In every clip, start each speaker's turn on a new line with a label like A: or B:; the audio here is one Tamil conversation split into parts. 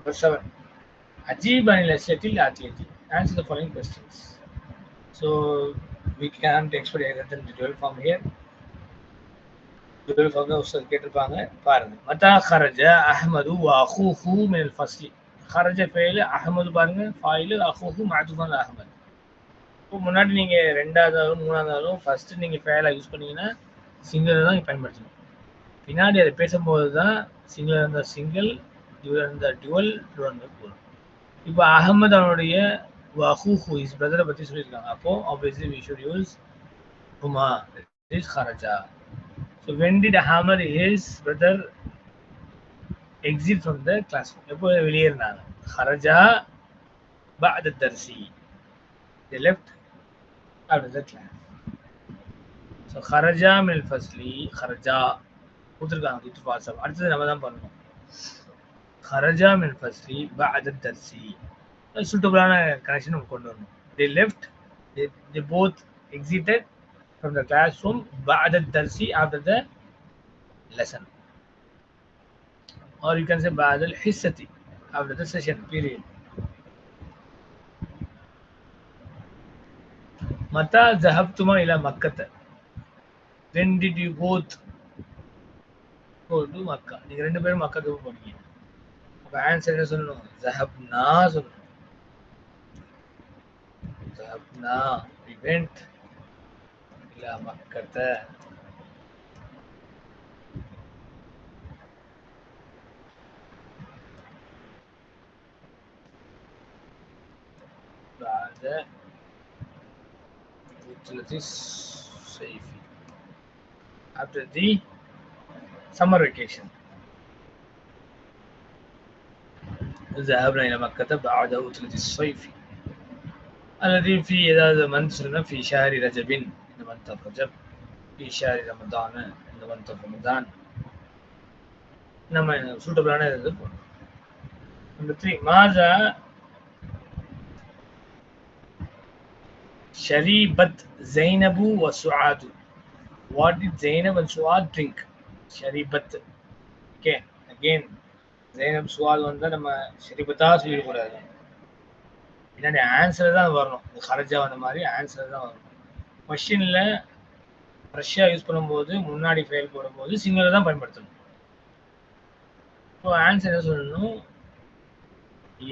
A: Number 7. Ajib anil athletic athlete. Answer the following questions. So we can't expect anything than the dual form here. Dual form Ustad கேட்டிருப்பாங்க பாருங்க. மத்தா خرج احمد واخوه من الفصل. خرج فعل احمد பாருங்க فاعل اخوه معطوف على احمد. இப்போ முன்னாடி நீங்க ரெண்டாவதாலும் மூணாவதாலும் ஃபர்ஸ்ட் நீங்க ஃபேலா யூஸ் பண்ணீங்கன்னா சிங்கிள் தான் பயன்படுத்தணும். பின்னாடி அதை பேசும்போது தான் சிங்கிள் இருந்தா சிங்கிள், டியூவல் இருந்தா டியூவல், ப்ளூரல் இருந்தா ப்ளூரல். இப்போ அஹமது அவனுடைய வஹூஹு இஸ் பிரதரை பத்தி சொல்லியிருக்காங்க. அப்போ obviously we should use ஹுமா is kharaja. So when did Ahmad his brother exit from the classroom? எப்போ வெளியேறினாங்க? kharaja بعد الدرس. They left after the class. So kharaja min al-fasli, kharaja கொடுத்துருக்காங்க இது வாட்ஸ்அப். அடுத்தது நம்ம தான் பண்ணணும். kharaja min al-fasli بعد الدرس. சூட்டபிளான கனெக்ஷன் நம்ம கொண்டு வரணும். They left, they both exited from the classroom بعد الدرس after the lesson. Or you can say بعد الحصة after the session period. متى ذهبتما إلى مكة? When did you both go to Makkah? நீங்க ரெண்டு பேரும் மக்காக்கு போனீங்க. அப்ப ஆன்சர் என்ன சொல்லணும்? ذهبنا சொல்லணும். ذهبنا, we went إلى مكة. بعد عطلة الصيف, after the summer vacation. ذهبنا إلى مكة بعد عطلة الصيف الذي في إذا منصرنا في شهر رجب in the month of Rajab, في شهر رمضان in the month of Ramadan. நம்ம சூட்டபிளான இது போடணும். Number 3. ماذا شربت زينب وسعاد? What did Zainab and Suad drink? شربت. Okay, again Zainab சுவால் வந்து நம்ம ஷரிபத்தா சொல்லக்கூடாது. பின்னாடி ஆன்சர் தான் வரணும். இந்த kharaja வந்த மாதிரி ஆன்சர் தான் வரணும். கொஸ்டின்ல ரஷ்யா யூஸ் பண்ணும்போது முன்னாடி ஃபெயில் போடும்போது சிங்கிள் தான் பயன்படுத்தணும். ஸோ ஆன்சர் என்ன சொல்லணும்?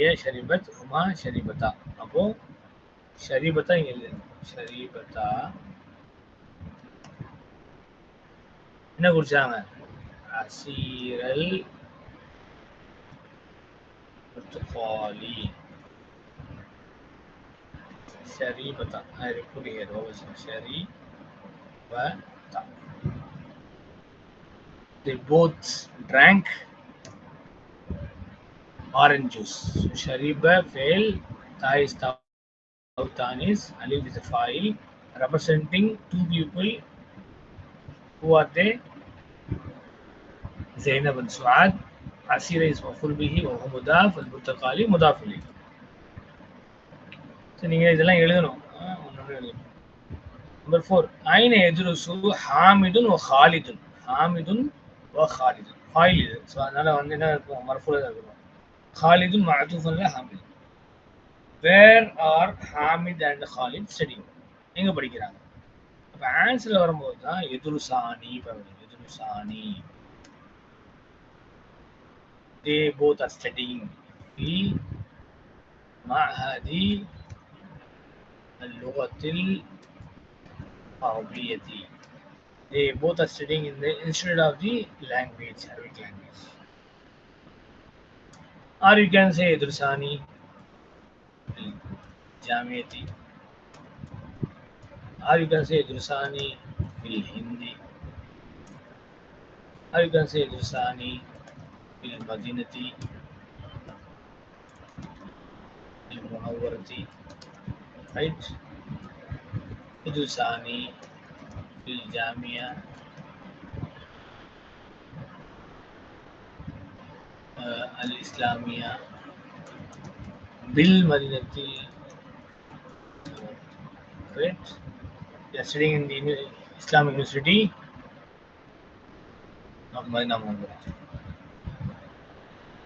A: ஏ ஷரிபத், ஹுமா ஷரிபத்தா. அப்போ ஷரிபத்தா இங்க எழுது. ஷரிபத்தா என்ன குடிச்சாங்க? அசீரல் برتقالي. شريبة. I put here also شريبة. They both drank orange juice. شريبة فعل, تاء تانيس, alif is a file representing two people. Who are they? زينب and سعاد. عسيرة is مفعول به وهو مضاف, البرتقالي مضاف إليه. சரி, நீங்க இதெல்லாம் எழுதணும். Number 4. أين يدرس حامد وخالد? حامد وخالد فاعل இது. ஸோ அதனால வந்து என்ன இருக்கும்? மர்ஃபூல தான் இருக்கும். خالد معطوف على حامد. Where are Hamid and Khalid studying? எங்க படிக்கிறாங்க? அப்ப ஆன்சர்ல வரும்போது தான் எதுருசானி வரணும். எதுருசானி. They both are studying في معهد اللغة العربية. They both are studying in the Institute of the language, Arabic language. Or you can say يدرساني الجامعة. Or you can say يدرساني في الهندي. Or you can say يدرساني في المدينة المنورة. Right? يدرساني في الجامعة الإسلامية بالمدينة. Right? They are studying in the Islamic University of Madinah Munawwarah.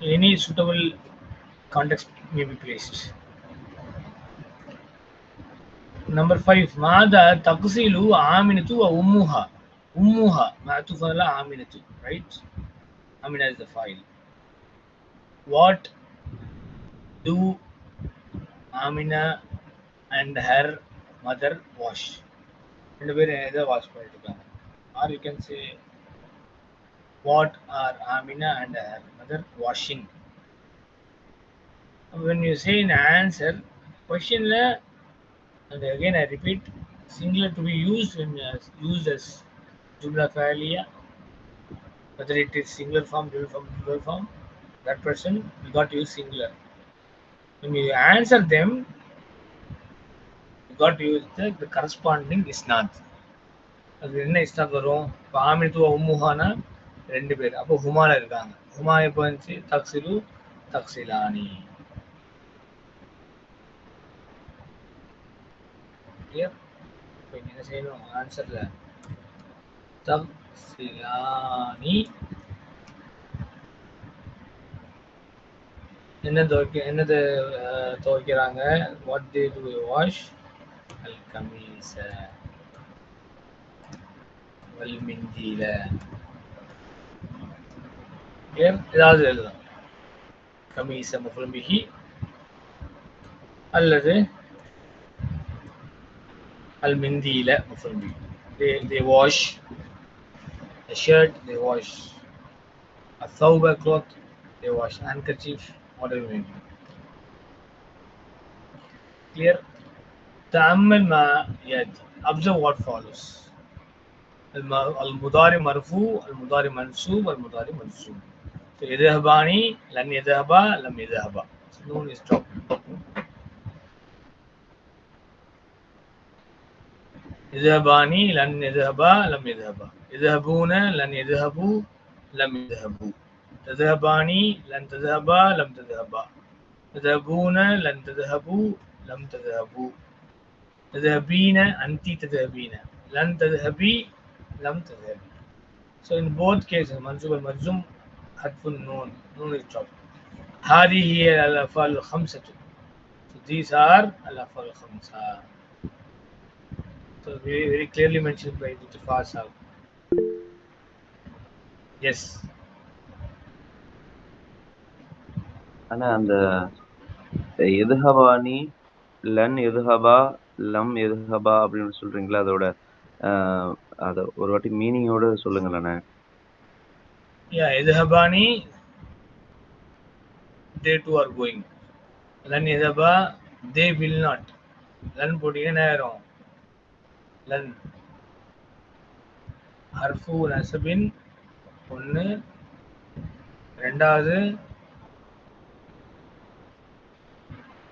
A: Any suitable context may be placed. Number 5 ماذا تغسل آمنة وأمها أمها معطوف على آمنة, right? Amina is the file. What do Amina and her mother wash? ரெண்டு பேரும் எதை வாஷ் பண்ணிட்டு இருக்காங்க? Or you can say what are Amina and her mother washing? When you say in answer question la, and again I repeat, singular to be used when used as jumla fa'iliya, whether it is singular form, dual form, that person we got to use singular. When you answer them, you got to use the corresponding isnad. அது என்ன இஸ்னாத் வரும்? இப்போ ஆமினத்து உம்முஹானா ரெண்டு பேர், அப்போ ஹுமால இருக்காங்க. ஹுமா எப்போ வந்துச்சு? தக்சிலு தக்சிலானி. கிளியர்? இப்போ என்ன செய்யணும் ஆன்சர்ல? தக்சிலானி என்னது துவைக்கிறாங்க? What they do wash? அல் கமீஸ வல் மிந்தீல. கிளியர்? ஏதாவது எழுதலாம். கமீஸ மஃபூல் பிஹி அல்லது al mindila maf'ul bihi. They wash a shirt, they wash a thawba cloth, they wash handkerchief, whatever it may be. Clear? ta'ammal ma yati. Observe what follows. al-mudari marfu, al-mudari mansub, al-mudari mansub. So yadhhabani, lan yadhhaba, lam yadhhaba. So noon is stopped. يذهباني لن يذهبا لم يذهبا. يذهبون لن يذهبوا لم يذهبوا. تذهباني لن تذهبا لم تذهبا. تذهبون لن تذهبوا لم تذهبوا. تذهبين أنت تذهبين. لن تذهبي لم تذهبي. So in both cases منصوب المجزوم حذف النون, نون is dropped. هذه هي الأفعال الخمسة. So these are الأفعال الخمسة. So very clearly mentioned by Dr. Fasal. Yes.
B: ஆனா அந்த எதுஹபானி லன் எதுஹபா லம் எதுஹபா அப்படின்னு சொல்றீங்களா, அதோட அத ஒரு வாட்டி மீனிங்கோட சொல்லுங்களேண்ணே.
A: எதுஹபானி they two are going. லன் எதுஹபா they will not. லன் போட்டீங்கன்னா நேரம் லன் ஹர்ஃபு நஸ்பின் ஒன்று, ரெண்டாவது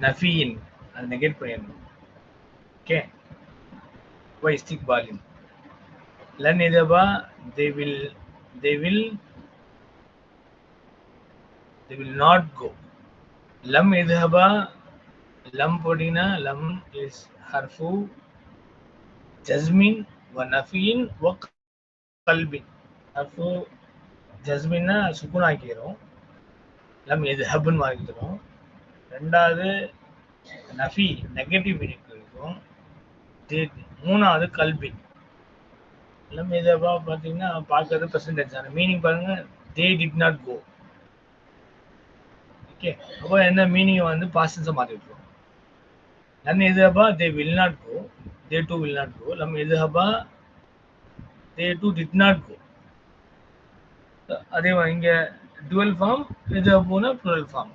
A: நஃபீன், அது நெகேட் பண்ணிடணும். ஓகே, வை இஸ்திக்பாலின். லன் எதபா they will not go. லம் எதபா லம் போட்டீங்கன்னா லம் இஸ் ஹர்ஃபு ஜஸ்மின் வ நஃபீன் வ கல்பின். ஹர்ஃபு ஜஸ்மின்னா சுக்குன் ஆக்கிடும், லம் எதுஹப்னு மாறிக்கிறோம். ரெண்டாவது நஃபி நெகட்டிவ் மீனிங் இருக்கும். மூணாவது கல்பின். லம் எதுஹபா பார்த்தீங்கன்னா பார்க்கறது பெர்சன்டேஜ் ஆன மீனிங் பாருங்க, they did not go. Okay, அப்போ என்ன மீனிங் வந்து பாஸ்டன்ஸை மாற்றிட்டுருவோம். லம் எதுஹபா they will not go, they too will not go. லம் எதுஹபா they too did not go. அதே இங்கே டுவல் ஃபார்ம், எதுஹபுனா ப்ளூரல் ஃபார்ம்.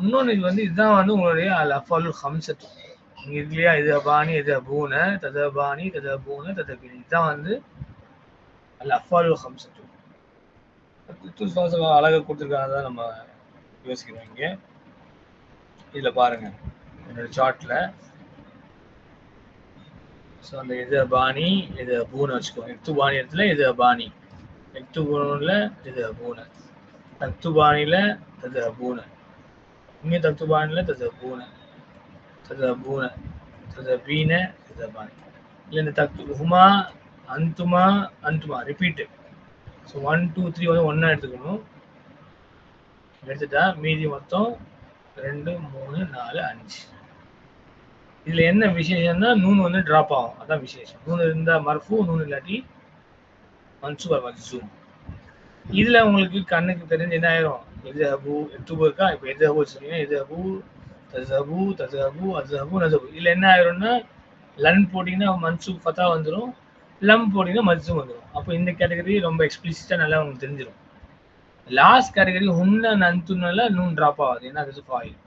A: இன்னொன்று இது வந்து இதுதான் வந்து உங்களுடைய அல் அஃபாலுல் ஹம்சத்து. இங்கே இருக்கு இல்லையா, எதுஹபானி எதுஹபூன ததபானி ததபூன ததபினி, இதுதான் வந்து அல் அஃபாலுல் ஹம்சத்து. அழகாக கொடுத்துருக்காங்க தான் நம்ம யோசிக்கிறோம். இங்கே இதில் பாருங்க என்னோட சார்ட்ல. ஸோ அந்த எதுஹபானி எதுஹபூன வச்சுக்கோங்க. எக்துபானி இடத்துல எதுஹபானி, எக்துபூனில் எதுஹபூன, தக்துபானியில் ததுஹபூன, இங்கே தக்துபானியில் ததுஹபூன, ததுஹபூன ததுஹபீன ததுஹபானி. இல்லை இந்த ஹுமா அந்துமா அந்துமா ரிப்பீட்டு. ஸோ 1 2 3 வந்து ஒன்றா எடுத்துக்கணும். எடுத்துட்டா மீதி மொத்தம் 2 3 4 5. இதுல என்ன விசேஷம்னா நூன் வந்து டிராப் ஆகும், அதான் விசேஷம். நூன் இருந்தா மர்ஃபூ, நூன் இல்லாட்டி மன்சூப் ஆர் மஜ்சூம். இதுல உங்களுக்கு கண்ணுக்கு தெரிஞ்சு என்ன ஆயிரும், எதுஹபு எக்துபு இருக்கா, இப்போ எதுஹபு வச்சுருக்கீங்கன்னா எதுஹபு தஸ்ஹபு தஸ்ஹபு அஸ்ஹபு நஸ்ஹபு. இதுல என்ன ஆயிரும்னா லன் போட்டிங்கன்னா மன்சூப் ஃபத்தா வந்துடும், லம் போட்டிங்கன்னா மஜ்சூம் வந்துடும். அப்போ இந்த கேட்டகரி ரொம்ப எக்ஸ்பிளிசிட்டா நல்லா உங்களுக்கு தெரிஞ்சிடும். லாஸ்ட் கேட்டகரி ஹுன்ன நந்துன்னால நூன் டிராப் ஆகுது, ஏன்னா அது ஃபாயில்.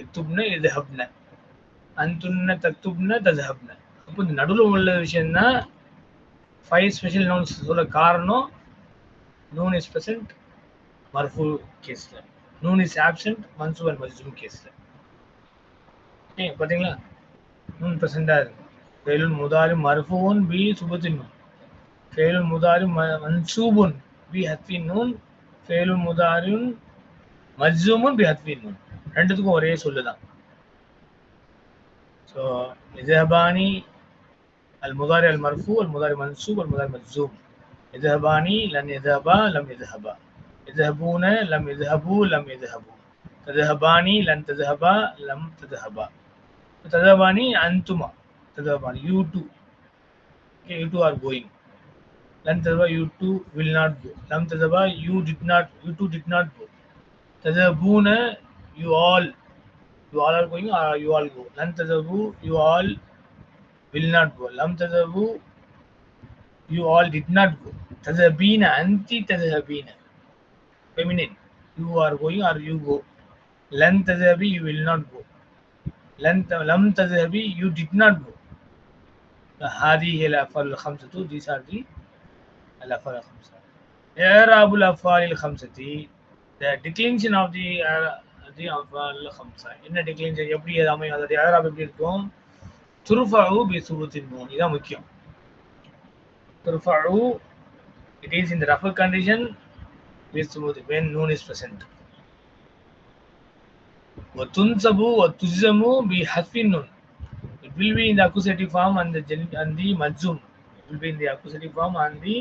A: எக்துப்ன எதுஹப்ன, அந்துன்ன தக்துப்ன தஸ்ஹப்ன. அப்போ இந்த நடுவில் உள்ள விஷயம் தான் 5 ஸ்பெஷல் நவுன்ஸ் சொல்ல காரணம். நூன் இஸ் பிரசன்ட் மர்ஃபூ கேஸ்ல, நூன் இஸ் ஆப்சென்ட் மன்சூப் அண்ட் மஜ்சூம் கேஸ்ல. ஓகே, பாத்தீங்களா? நூன் பிரசண்டா இருக்கு. ஃபெயிலுல் முதாரி மர்ஃபூன் பி சுபத்தின் நூன், ஃபெயிலுல் முதாரி மன்சூபுன் பி ஹத்ஃபின் நூன், ஃபெயிலுல் முதாரின் மஜ்சூமுன் பி ஹத்ஃபின் நூன். ரெண்டுத்துக்கும் ஒரே சொல்லுதான். ஸோ எதுஹபானி அல் முதாரி அல் மர்ஃபூ, அல் முதாரி மன்சூப், அல் முதாரி மஜ்சூம். எதுஹபானி லன் எதுஹபா லம் எதுஹபா, எதுஹபூன லம் எதுஹபு லம் எதுஹபு, ததுஹபானி லன் ததுஹபா லம் ததுஹபா, ததுஹபானி அந்துமா, ததுஹபானி you two, okay, you two are going. லன் ததுஹபா you two will not go, லம் ததுஹபா you two did not go, ததுஹபூன you all are going or you all go, லன் ததுஹபு you all will not go, lam tadhabu you all did not go, tadhabina anti tadhabina feminine, you are going or you go, lan tadhabi you will not go, lam tadhabi you did not go. هذه الأفعال الخمسة, these are the الأفعال الخمسة. إعراب الأفعال الخمسة, the declension of the أفعال الخمسة. என்ன declension எப்படி அமையும், அதோட إعراب எப்படி இருக்கும்? துர்ஃபஉ பிசுபுத்தின் நூன், இதான் முக்கியம். துர்ஃபஉ, it is in the rafa condition when noon is present. وتنصب وتجزم بحذف النون, it will be in the accusative form and the majzum, it will be in the accusative form and the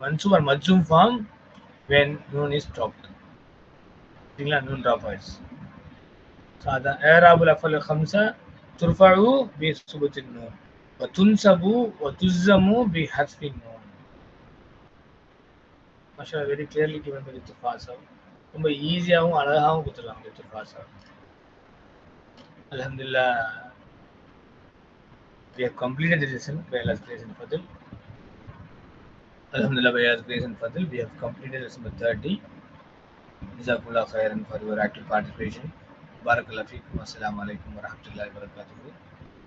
A: mansub or majzum form when noon is dropped. Noon drop is. So the i'rabul af'al khamsa turfa'u bi subut an-nun wa tunsabu wa tujzamu bi hadf an-nun. Mashallah, very clearly given by the Tufasa. ரொம்ப ஈஸியாகவும் அழகாகவும் கொடுத்துருக்காங்க துஃபாஸா. Alhamdulillah, we have completed the lesson by Allah's grace and fadl. Alhamdulillah, by Allah's grace and fadl, we have completed lesson number 30. Jazakumullah khairan for your active participation. Barakallahu feekum. Assalamu alaikum wa rahmatullahi wa barakatuh.